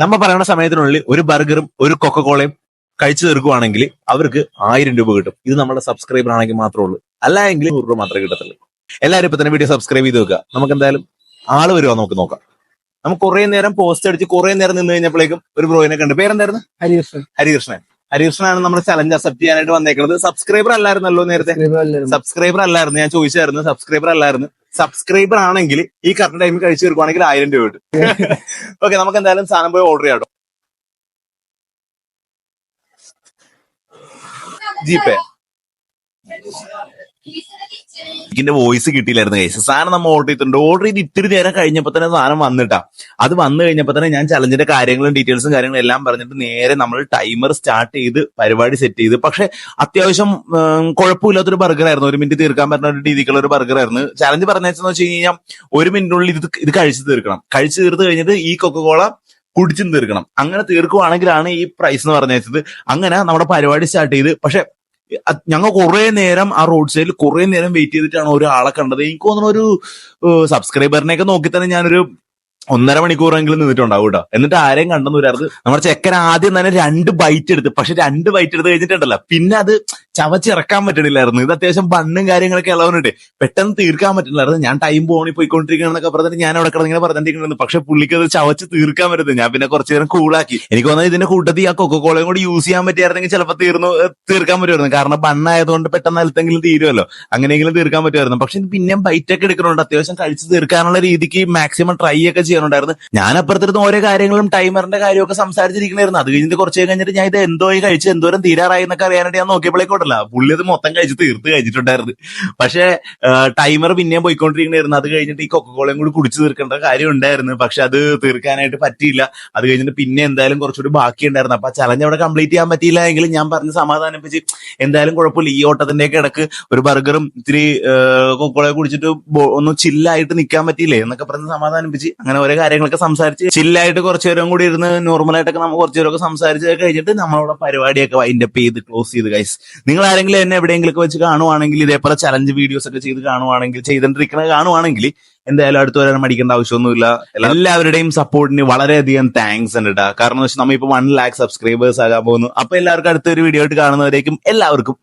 നമ്മ പറയുന്ന സമയത്തിനുള്ളിൽ ഒരു ബർഗറും ഒരു കൊക്കക്കോളയും കഴിച്ചു തീർക്കുവാണെങ്കിൽ അവർക്ക് 1000 രൂപ കിട്ടും. ഇത് നമ്മുടെ സബ്സ്ക്രൈബർ ആണെങ്കിൽ മാത്രമേ ഉള്ളൂ. അല്ല എങ്കിൽ 100 രൂപ മാത്രമേ കിട്ടത്തുള്ളൂ. എല്ലാവരും ഇപ്പൊ തന്നെ വീഡിയോ സബ്സ്ക്രൈബ് ചെയ്ത് വെക്കുക. നമുക്ക് എന്തായാലും ആള് വരുമോ നമുക്ക് നോക്കാം. നമുക്ക് കുറെ നേരം പോസ്റ്റ് അടിച്ച് കുറെ നേരം നിന്ന് കഴിഞ്ഞപ്പോഴേക്കും ഒരു ബ്രോയിനെ കണ്ട്. പേരെന്തായിരുന്നു? ഹരികൃഷ്ണൻ. ഹരികൃഷ്ണനാണ് നമ്മുടെ ചലഞ്ച് അക്സെപ്റ്റ് ചെയ്യാനായിട്ട് വന്നേക്കുന്നത്. സബ്സ്ക്രൈബർ അല്ലായിരുന്നല്ലോ നേരത്തെ? സബ്സ്ക്രൈബർ അല്ലായിരുന്നു. ഞാൻ ചോദിച്ചായിരുന്നു, സബ്സ്ക്രൈബർ അല്ലായിരുന്നു. സബ്സ്ക്രൈബർ ആണെങ്കിൽ ഈ കറക്റ്റ് ടൈമിൽ കഴിച്ചു തീർക്കുവാണെങ്കിൽ 1000 രൂപ കിട്ടും. ഓക്കെ, നമുക്ക് എന്തായാലും സാധനം പോയി ഓർഡർ ചെയ്യാം. ജിപേ ഇതിന്റെ വോയിസ് കിട്ടിയില്ലായിരുന്നു കൈസ്. സാധനം നമ്മൾ ഓർഡർ ചെയ്തിട്ടുണ്ട്. ഓർഡർ ചെയ്ത് ഇത്തിരി നേരം കഴിഞ്ഞപ്പോ തന്നെ സാധനം വന്നിട്ടാ. അത് വന്നു കഴിഞ്ഞപ്പോ തന്നെ ഞാൻ ചലഞ്ചിന്റെ കാര്യങ്ങളും ഡീറ്റെയിൽസും കാര്യങ്ങളും എല്ലാം പറഞ്ഞിട്ട് നേരെ നമ്മൾ ടൈമർ സ്റ്റാർട്ട് ചെയ്ത് പരിപാടി സെറ്റ് ചെയ്ത്. പക്ഷെ അത്യാവശ്യം കുഴപ്പമില്ലാത്തൊരു ബർഗർ ആയിരുന്നു. 1 മിനിറ്റ് തീർക്കാൻ പറ്റുന്ന ഒരു രീതിക്കുള്ള ഒരു ബർഗർ ആയിരുന്നു. ചലഞ്ച് പറഞ്ഞതെന്ന് വെച്ച് കഴിഞ്ഞാൽ 1 മിനിറ്റിനുള്ളിൽ ഇത് കഴിച്ചു തീർക്കണം. കഴിച്ചു തീർത്ത് കഴിഞ്ഞിട്ട് ഈ കൊക്കക്കോള കുടിച്ചും തീർക്കണം. അങ്ങനെ തീർക്കുവാണെങ്കിലാണ് ഈ പ്രൈസ് എന്ന് പറഞ്ഞത്. അങ്ങനെ നമ്മുടെ പരിപാടി സ്റ്റാർട്ട് ചെയ്ത്. പക്ഷെ ഞങ്ങൾ കുറെ നേരം ആ റോഡ് സൈഡിൽ കുറെ നേരം വെയിറ്റ് ചെയ്തിട്ടാണ് ഒരാളെ കണ്ടത്. എനിക്ക് തോന്നുന്നു ഒരു സബ്സ്ക്രൈബറിനെയൊക്കെ നോക്കി തന്നെ ഞാനൊരു 1.5 മണിക്കൂറെങ്കിലും നിന്നിട്ടുണ്ടാവും കേട്ടോ. എന്നിട്ട് ആരെയും കണ്ടെന്ന് വരാറ്. നമ്മുടെ ചെക്കൻ ആദ്യം തന്നെ 2 ബൈറ്റ് എടുത്ത്. പക്ഷെ 2 ബൈറ്റ് എടുത്ത് കഴിഞ്ഞിട്ടുണ്ടല്ലോ, പിന്നെ അത് ചവച്ചിറക്കാൻ പറ്റണില്ലായിരുന്നു. ഇത് അത്യാവശ്യം ബണ്ണും കാര്യങ്ങളൊക്കെ ഇളവനുണ്ട്. പെട്ടെന്ന് തീർക്കാൻ പറ്റുന്നില്ലായിരുന്നു. ഞാൻ ടൈം പോയിക്കൊണ്ടിരിക്കുകയാണെന്നൊക്കെ പറഞ്ഞിട്ട് ഞാൻ അവിടെ കിടന്നിങ്ങനെ പറഞ്ഞിരിക്കുന്നു. പക്ഷെ പുള്ളിക്ക് അത് ചവച്ച് തീർക്കാൻ പറ്റുന്നത്. ഞാൻ പിന്നെ കുറച്ചു നേരം കൂളാക്കി. എനിക്ക് തോന്നുന്നത് ഇതിന്റെ കൂട്ടത്തിൽ ആ കൊക്കക്കോളയും കൂടി യൂസ് ചെയ്യാൻ പറ്റിയായിരുന്നെങ്കിൽ ചിലപ്പോൾ തീർക്കാൻ പറ്റുമായിരുന്നു. കാരണം ബണ്ണായതുകൊണ്ട് പെട്ടെന്ന് അലത്തെങ്കിലും തീരുമല്ലോ. അങ്ങനെയെങ്കിലും തീർക്കാൻ പറ്റുമായിരുന്നു. പക്ഷെ പിന്നെയും ബൈറ്റ് ഒക്കെ എടുക്കണുണ്ട്. അത്യാവശ്യം കഴിച്ച് തീർക്കാനുള്ള രീതിക്ക് മാക്സിമം ട്രൈ ഒക്കെ ചെയ്യണുണ്ടായിരുന്നു. ഞാൻ അപ്പുറത്തിരുന്ന് ഓരോ കാര്യങ്ങളും ടൈമറിന്റെ കാര്യമൊക്കെ സംസാരിച്ചിരിക്കണായിരുന്നു. അത് കഴിഞ്ഞിട്ട് കുറച്ച് കഴിഞ്ഞിട്ട് ഞാൻ ഇത് കഴിച്ച് എന്തോരം തീരാറായി എന്നൊക്കെ അറിയാനായിട്ട് ഞാൻ നോക്കിയപ്പോഴേക്കോട്ടല്ല പുള്ളി അത് മൊത്തം കഴിച്ച് തീർത്ത് കഴിഞ്ഞിട്ടുണ്ടായിരുന്നു. പക്ഷെ ടൈമർ പിന്നെയും പോയിക്കൊണ്ടിരിക്കണായിരുന്നു. അത് കഴിഞ്ഞിട്ട് ഈ കൊക്കക്കോളയും കൂടി കുടിച്ചു തീർക്കേണ്ട കാര്യം ഉണ്ടായിരുന്നു. പക്ഷെ അത് തീർക്കാനായിട്ട് പറ്റിയില്ല. അത് കഴിഞ്ഞിട്ട് പിന്നെ എന്തായാലും കുറച്ചുകൂടി ബാക്കി ഉണ്ടായിരുന്നു. അപ്പൊ ആ ചലഞ്ച് അവിടെ കംപ്ലീറ്റ് ചെയ്യാൻ പറ്റിയില്ല എങ്കിലും ഞാൻ പറഞ്ഞ് സമാധാനിപ്പിച്ച് എന്തായാലും കുഴപ്പമില്ല. ഈ ഓട്ടത്തിന്റെ ഒക്കെ ഇടക്ക് ഒരു ബർഗറും ഇത്തിരി കൊക്കക്കോളയെ കുടിച്ചിട്ട് ഒന്ന് ചില്ലായിട്ട് നിൽക്കാൻ പറ്റിയില്ലേ എന്നൊക്കെ പറഞ്ഞ് സമാധാനിപ്പിച്ച് അങ്ങനെ ഓരോ കാര്യങ്ങളൊക്കെ സംസാരിച്ച് ചില്ലായിട്ട് കുറച്ചു നേരം കൂടി ഇരുന്ന് നോർമലായിട്ടൊക്കെ നമ്മൾ കുറച്ചു നേരമൊക്കെ സംസാരിച്ച് കഴിഞ്ഞിട്ട് നമ്മളവിടെ പരിപാടിയൊക്കെ വൈൻഡപ്പ് ചെയ്ത് ക്ലോസ് ചെയ്ത് ഗൈസ്. നിങ്ങൾ ആരെങ്കിലും എന്നെ എവിടെയെങ്കിലും വെച്ച് കാണുവാണെങ്കിൽ, ഇതേപോലെ ചലഞ്ച് വീഡിയോസ് ഒക്കെ ചെയ്തുകൊണ്ടിരിക്കുന്നത് കാണുവാണെങ്കിൽ എന്തായാലും അടുത്ത് വരാൻ മടിക്കേണ്ട ആവശ്യമൊന്നുമില്ല. എല്ലാവരുടെയും സപ്പോർട്ടിന് വളരെയധികം താങ്ക്സ് ഉണ്ട് കേട്ടോ. കാരണം നമ്മളിപ്പോ 1 lakh സബ്സ്ക്രൈബേഴ്സ് ആകാൻ പോകുന്നു. അപ്പൊ എല്ലാവർക്കും അടുത്തൊരു വീഡിയോ ആയിട്ട് കാണുന്നവരേക്കും എല്ലാവർക്കും